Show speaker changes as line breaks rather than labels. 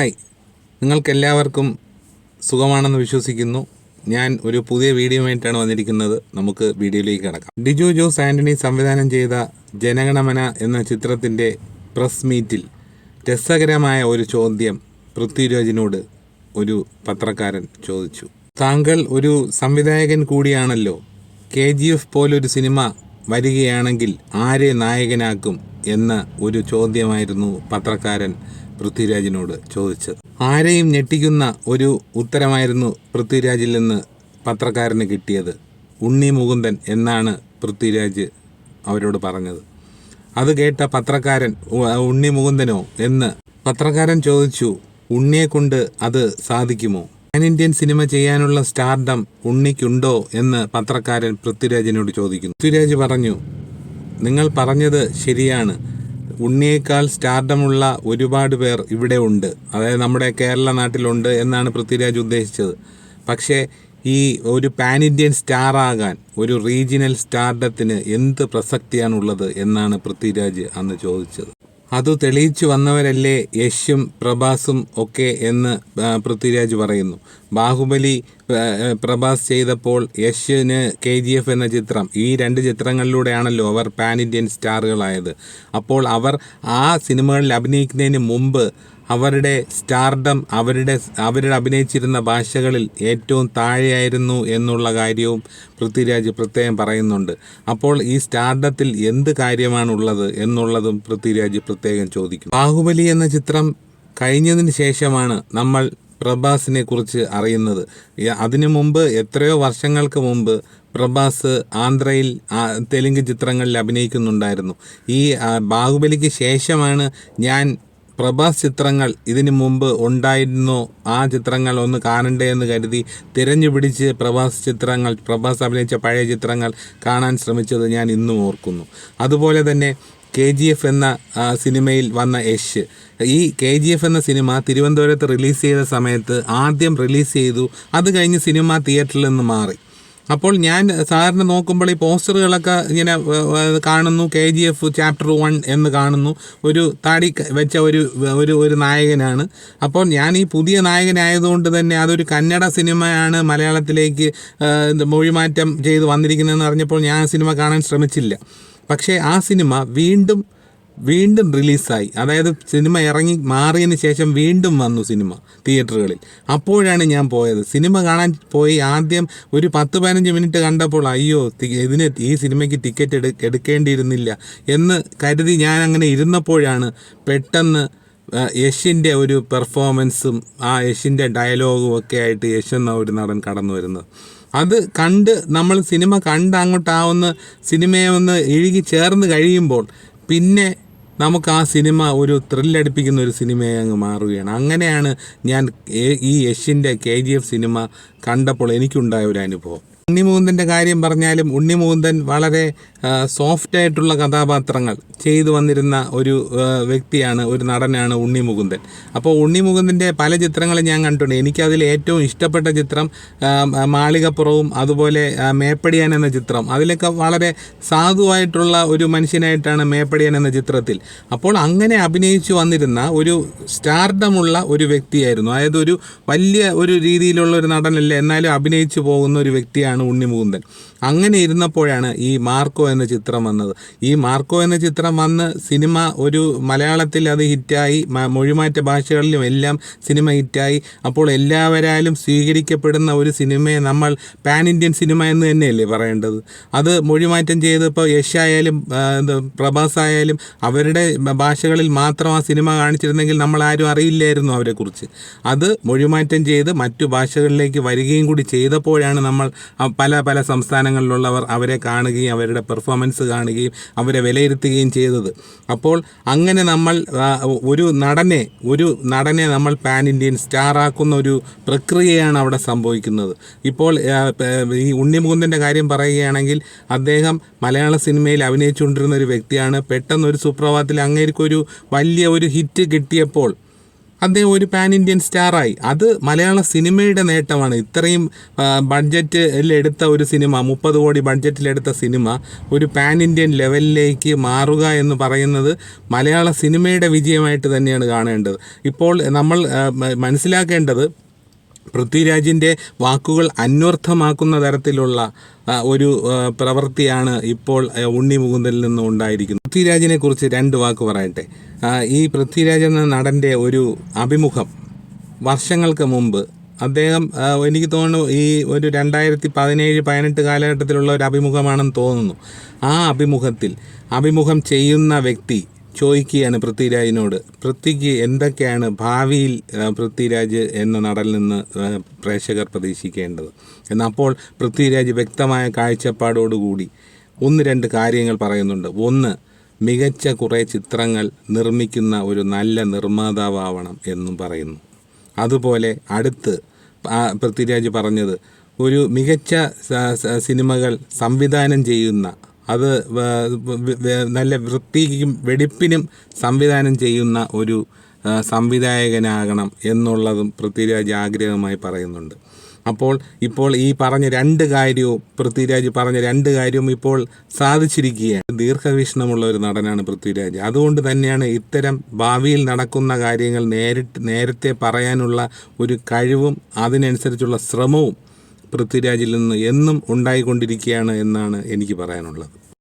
Hi, നിങ്ങൾക്കെല്ലാവർക്കും സുഖമാണെന്ന് വിശ്വസിക്കുന്നു. ഞാൻ ഒരു പുതിയ വീഡിയോയുമായിട്ടാണ് വന്നിരിക്കുന്നത്. നമുക്ക് വീഡിയോയിലേക്ക് കിടക്കാം. ഡിജോ ജോസ് ആൻ്റണി സംവിധാനം ചെയ്ത ജനഗണമന എന്ന ചിത്രത്തിൻ്റെ പ്രസ് മീറ്റിൽ രസകരമായ ഒരു ചോദ്യം പൃഥ്വിരാജിനോട് ഒരു പത്രക്കാരൻ ചോദിച്ചു. താങ്കൾ ഒരു സംവിധായകൻ കൂടിയാണല്ലോ. KGF പോലൊരു സിനിമ വരികയാണെങ്കിൽ ആരെ നായകനാക്കും എന്ന ഒരു ചോദ്യമായിരുന്നു പത്രക്കാരൻ പൃഥ്വിരാജിനോട് ചോദിച്ചത്. ആരെയും ഞെട്ടിക്കുന്ന ഒരു ഉത്തരമായിരുന്നു പൃഥ്വിരാജിൽ നിന്ന് പത്രക്കാരന് കിട്ടിയത്. ഉണ്ണി മുകുന്ദൻ എന്നാണ് പൃഥ്വിരാജ് അവരോട് പറഞ്ഞത്. അത് കേട്ട പത്രക്കാരൻ ഉണ്ണി മുകുന്ദനോ എന്ന് പത്രക്കാരൻ ചോദിച്ചു. ഉണ്ണിയെ കൊണ്ട് അത് സാധിക്കുമോ? പാൻ ഇന്ത്യൻ സിനിമ ചെയ്യാനുള്ള സ്റ്റാർഡം ഉണ്ണിക്കുണ്ടോ എന്ന് പത്രക്കാരൻ പൃഥ്വിരാജിനോട് ചോദിക്കുന്നു. പൃഥ്വിരാജ് പറഞ്ഞു, നിങ്ങൾ പറഞ്ഞത് ശരിയാണ്. ഉണ്ണിയേക്കാൾ സ്റ്റാർഡമുള്ള ഒരുപാട് പേർ ഇവിടെ ഉണ്ട്, അതായത് നമ്മുടെ കേരള നാട്ടിലുണ്ട് എന്നാണ് പൃഥ്വിരാജ് ഉദ്ദേശിച്ചത്. പക്ഷേ ഈ ഒരു പാൻ ഇന്ത്യൻ സ്റ്റാർ ആകാൻ ഒരു റീജിയണൽ സ്റ്റാർഡത്തിന് എന്ത് പ്രസക്തിയാണുള്ളത് എന്നാണ് പൃഥ്വിരാജ് അന്ന് ചോദിച്ചത്. അത് തെളിയിച്ചു വന്നവരല്ലേ യശും പ്രഭാസും ഒക്കെ എന്ന് പൃഥ്വിരാജ് പറയുന്നു. ബാഹുബലി പ്രഭാസ് ചെയ്തപ്പോൾ യശിന് KGF എന്ന ചിത്രം, ഈ രണ്ട് ചിത്രങ്ങളിലൂടെയാണല്ലോ അവർ പാൻ ഇന്ത്യൻ സ്റ്റാറുകളായത്. അപ്പോൾ അവർ ആ സിനിമകളിൽ അഭിനയിക്കുന്നതിന് മുമ്പ് അവരുടെ സ്റ്റാർഡം അവരുടെ അഭിനയിച്ചിരുന്ന ഭാഷകളിൽ ഏറ്റവും താഴെയായിരുന്നു എന്നുള്ള കാര്യവും പൃഥ്വിരാജ് പ്രത്യേകം പറയുന്നുണ്ട്. അപ്പോൾ ഈ സ്റ്റാർഡത്തിൽ എന്ത് കാര്യമാണുള്ളത് എന്നുള്ളതും പൃഥ്വിരാജ് പ്രത്യേകം ചോദിക്കും. ബാഹുബലി എന്ന ചിത്രം കഴിഞ്ഞതിന് ശേഷമാണ് നമ്മൾ പ്രഭാസിനെ കുറിച്ച് അറിയുന്നത്. അതിനു മുമ്പ് എത്രയോ വർഷങ്ങൾക്ക് മുമ്പ് പ്രഭാസ് ആന്ധ്രയിൽ തെലുങ്ക് ചിത്രങ്ങളിൽ അഭിനയിക്കുന്നുണ്ടായിരുന്നു. ഈ ബാഹുബലിക്ക് ശേഷമാണ് ഞാൻ പ്രഭാസ് ചിത്രങ്ങൾ ഇതിനു മുമ്പ് ഉണ്ടായിരുന്നോ ആ ചിത്രങ്ങൾ ഒന്ന് കാണണ്ടേ എന്ന് കരുതി തിരഞ്ഞുപിടിച്ച് പ്രഭാസ് അഭിനയിച്ച പഴയ ചിത്രങ്ങൾ കാണാൻ ശ്രമിച്ചത് ഞാൻ ഇന്നും ഓർക്കുന്നു. അതുപോലെ തന്നെ KGF എന്ന സിനിമയിൽ വന്ന യശ്, ഈ KGF എന്ന സിനിമ തിരുവനന്തപുരത്ത് റിലീസ് ചെയ്ത സമയത്ത് ആദ്യം റിലീസ് ചെയ്തു. അത് കഴിഞ്ഞ് സിനിമ തിയേറ്ററിൽ നിന്ന് മാറി. അപ്പോൾ ഞാൻ സാറിന് നോക്കുമ്പോൾ ഈ പോസ്റ്ററുകളൊക്കെ ഇങ്ങനെ കാണുന്നു. KGF ചാപ്റ്റർ 1 എന്ന് കാണുന്നു. ഒരു താടി വെച്ച ഒരു നായകനാണ്. അപ്പോൾ ഞാൻ ഈ പുതിയ നായകനായതുകൊണ്ട് തന്നെ അതൊരു കന്നഡ സിനിമയാണ് മലയാളത്തിലേക്ക് മൊഴിമാറ്റം ചെയ്ത് വന്നിരിക്കുന്നതെന്ന് അറിഞ്ഞപ്പോൾ ഞാൻ ആ സിനിമ കാണാൻ ശ്രമിച്ചില്ല. പക്ഷേ ആ സിനിമ വീണ്ടും റിലീസായി. അതായത് സിനിമ ഇറങ്ങി മാറിയതിന് ശേഷം വീണ്ടും വന്നു സിനിമ തിയേറ്ററുകളിൽ. അപ്പോഴാണ് ഞാൻ പോയത്. സിനിമ കാണാൻ പോയി ആദ്യം ഒരു 10-15 മിനിറ്റ് കണ്ടപ്പോൾ അയ്യോ ഈ സിനിമയ്ക്ക് ടിക്കറ്റ് എടുക്കേണ്ടിയിരുന്നില്ല എന്ന് കരുതി ഞാൻ അങ്ങനെ ഇരുന്നപ്പോഴാണ് പെട്ടെന്ന് യശിൻ്റെ ഒരു പെർഫോമൻസും ആ യശിൻ്റെ ഡയലോഗും ഒക്കെ ആയിട്ട് യശ് എന്ന ഒരു നടൻ കടന്നു വരുന്നത്. അത് കണ്ട് നമ്മൾ സിനിമ കണ്ട് അങ്ങോട്ടാവുന്ന സിനിമയെ ഒന്ന് ഇഴുകി ചേർന്ന് കഴിയുമ്പോൾ പിന്നെ നമുക്ക് ആ സിനിമ ഒരു ത്രില്ലടിപ്പിക്കുന്ന ഒരു സിനിമയെ അങ്ങ് മാറുകയാണ്. അങ്ങനെയാണ് ഞാൻ ഈ യശിൻ്റെ KGF സിനിമ കണ്ടപ്പോൾ എനിക്കുണ്ടായ ഒരു അനുഭവം. ഉണ്ണി മുകുന്ദൻ്റെ കാര്യം പറഞ്ഞാലും ഉണ്ണി മുകുന്ദൻ വളരെ സോഫ്റ്റായിട്ടുള്ള കഥാപാത്രങ്ങൾ ചെയ്തു വന്നിരുന്ന ഒരു വ്യക്തിയാണ്, ഒരു നടനാണ് ഉണ്ണി മുകുന്ദൻ. അപ്പോൾ ഉണ്ണി മുകുന്ദൻ്റെ പല ചിത്രങ്ങളും ഞാൻ കണ്ടിട്ടുണ്ട്. എനിക്കതിൽ ഏറ്റവും ഇഷ്ടപ്പെട്ട ചിത്രം മാളികപ്പുറവും അതുപോലെ മേപ്പടിയാൻ എന്ന ചിത്രം. അതിലൊക്കെ വളരെ സാധുവായിട്ടുള്ള ഒരു മനുഷ്യനായിട്ടാണ് മേപ്പടിയാൻ എന്ന ചിത്രത്തിൽ. അപ്പോൾ അങ്ങനെ അഭിനയിച്ചു വന്നിരുന്ന ഒരു സ്റ്റാർഡമുള്ള ഒരു വ്യക്തിയായിരുന്നു. അതായത് ഒരു വലിയ ഒരു രീതിയിലുള്ള ഒരു നടനല്ല, എന്നാലും അഭിനയിച്ചു പോകുന്ന ഒരു വ്യക്തിയാണ് ഉണ്ണി മുകുന്ദൻ. അങ്ങനെ ഇരുന്നപ്പോഴാണ് ഈ മാർക്കോ എന്ന ചിത്രം വന്നത്. ഈ മാർക്കോ എന്ന ചിത്രം വന്ന് സിനിമ ഒരു മലയാളത്തിൽ അത് ഹിറ്റായി, മൊഴിമാറ്റ ഭാഷകളിലും എല്ലാം സിനിമ ഹിറ്റായി. അപ്പോൾ എല്ലാവരാലും സ്വീകരിക്കപ്പെടുന്ന ഒരു സിനിമയെ നമ്മൾ പാൻ ഇന്ത്യൻ സിനിമ എന്ന് തന്നെയല്ലേ പറയേണ്ടത്. അത് മൊഴിമാറ്റം ചെയ്ത് ഇപ്പോൾ യശായാലും പ്രഭാസ് ആയാലും അവരുടെ ഭാഷകളിൽ മാത്രം ആ സിനിമ കാണിച്ചിരുന്നെങ്കിൽ നമ്മൾ ആരും അറിയില്ലായിരുന്നു അവരെക്കുറിച്ച്. അത് മൊഴിമാറ്റം ചെയ്ത് മറ്റു ഭാഷകളിലേക്ക് വരികയും കൂടി ചെയ്തപ്പോഴാണ് നമ്മൾ പല സംസ്ഥാനങ്ങളിലുള്ളവർ അവരെ കാണുകയും അവരുടെ പെർഫോമൻസ് കാണുകയും അവരെ വിലയിരുത്തുകയും ചെയ്തത്. അപ്പോൾ അങ്ങനെ നമ്മൾ ഒരു നടനെ നമ്മൾ പാൻ ഇന്ത്യൻ സ്റ്റാർ ആക്കുന്ന ഒരു പ്രക്രിയയാണ് അവിടെ സംഭവിക്കുന്നത്. ഇപ്പോൾ ഈ ഉണ്ണി മുകുന്ദൻ്റെ കാര്യം പറയുകയാണെങ്കിൽ അദ്ദേഹം മലയാള സിനിമയിൽ അഭിനയിച്ചുകൊണ്ടിരുന്ന ഒരു വ്യക്തിയാണ്. പെട്ടെന്നൊരു സുപ്രഭാതത്തിൽ അങ്ങേർക്കൊരു വലിയ ഒരു ഹിറ്റ് കിട്ടിയപ്പോൾ അദ്ദേഹം ഒരു പാൻ ഇന്ത്യൻ സ്റ്റാറായി. അത് മലയാള സിനിമയുടെ നേട്ടമാണ്. ഇത്രയും ബഡ്ജറ്റിലെടുത്ത ഒരു സിനിമ, 30 കോടി ബഡ്ജറ്റിലെടുത്ത സിനിമ ഒരു പാൻ ഇന്ത്യൻ ലെവലിലേക്ക് മാറുക എന്ന് പറയുന്നത് മലയാള സിനിമയുടെ വിജയമായിട്ട് തന്നെയാണ് കാണേണ്ടത്. ഇപ്പോൾ നമ്മൾ മനസ്സിലാക്കേണ്ടത് പൃഥ്വിരാജിൻ്റെ വാക്കുകൾ അന്വർത്ഥമാക്കുന്ന തരത്തിലുള്ള ഒരു പ്രവൃത്തിയാണ് ഇപ്പോൾ ഉണ്ണി മുകുന്ദനിൽ നിന്നും ഉണ്ടായിരിക്കുന്നത്. പൃഥ്വിരാജിനെ കുറിച്ച് 2 വാക്ക് പറയട്ടെ. ഈ പൃഥ്വിരാജ് എന്ന നടൻ്റെ ഒരു അഭിമുഖം വർഷങ്ങൾക്ക് മുമ്പ് അദ്ദേഹം, എനിക്ക് തോന്നുന്നു ഈ ഒരു 2017-18 കാലഘട്ടത്തിലുള്ള ഒരു അഭിമുഖമാണെന്ന് തോന്നുന്നു. ആ അഭിമുഖം ചെയ്യുന്ന വ്യക്തി ചോദിക്കുകയാണ് പൃഥ്വിരാജിനോട്, പൃഥ്വിക്ക് എന്തൊക്കെയാണ് ഭാവിയിൽ പൃഥ്വിരാജ് എന്ന നടനിൽ നിന്ന് പ്രേക്ഷകർ പ്രതീക്ഷിക്കേണ്ടത് എന്നപ്പോൾ പൃഥ്വിരാജ് വ്യക്തമായ കാഴ്ചപ്പാടോടുകൂടി 1-2 കാര്യങ്ങൾ പറയുന്നുണ്ട്. 1, മികച്ച കുറേ ചിത്രങ്ങൾ നിർമ്മിക്കുന്ന ഒരു നല്ല നിർമ്മാതാവണം എന്നും പറയുന്നു. അതുപോലെ അടുത്ത് പൃഥ്വിരാജ് പറഞ്ഞത്, ഒരു മികച്ച സിനിമകൾ സംവിധാനം ചെയ്യുന്ന, അത് നല്ല വൃത്തിക്കും വെടിപ്പിനും സംവിധാനം ചെയ്യുന്ന ഒരു സംവിധായകനാകണം എന്നുള്ളതും പൃഥ്വിരാജ് ആഗ്രഹമായി പറയുന്നുണ്ട്. ഇപ്പോൾ ഈ പറഞ്ഞ 2 കാര്യവും, പൃഥ്വിരാജ് പറഞ്ഞ 2 കാര്യവും ഇപ്പോൾ സാധിച്ചിരിക്കുകയാണ്. ദീർഘവീക്ഷണമുള്ള ഒരു നടനാണ് പൃഥ്വിരാജ്. അതുകൊണ്ട് തന്നെയാണ് ഇത്തരം ഭാവിയിൽ നടക്കുന്ന കാര്യങ്ങൾ നേരത്തെ പറയാനുള്ള ഒരു കഴിവും അതിനനുസരിച്ചുള്ള ശ്രമവും പൃഥ്വിരാജിൽ നിന്ന് എന്നും ഉണ്ടായിക്കൊണ്ടിരിക്കുകയാണ് എന്നാണ് എനിക്ക് പറയാനുള്ളത്.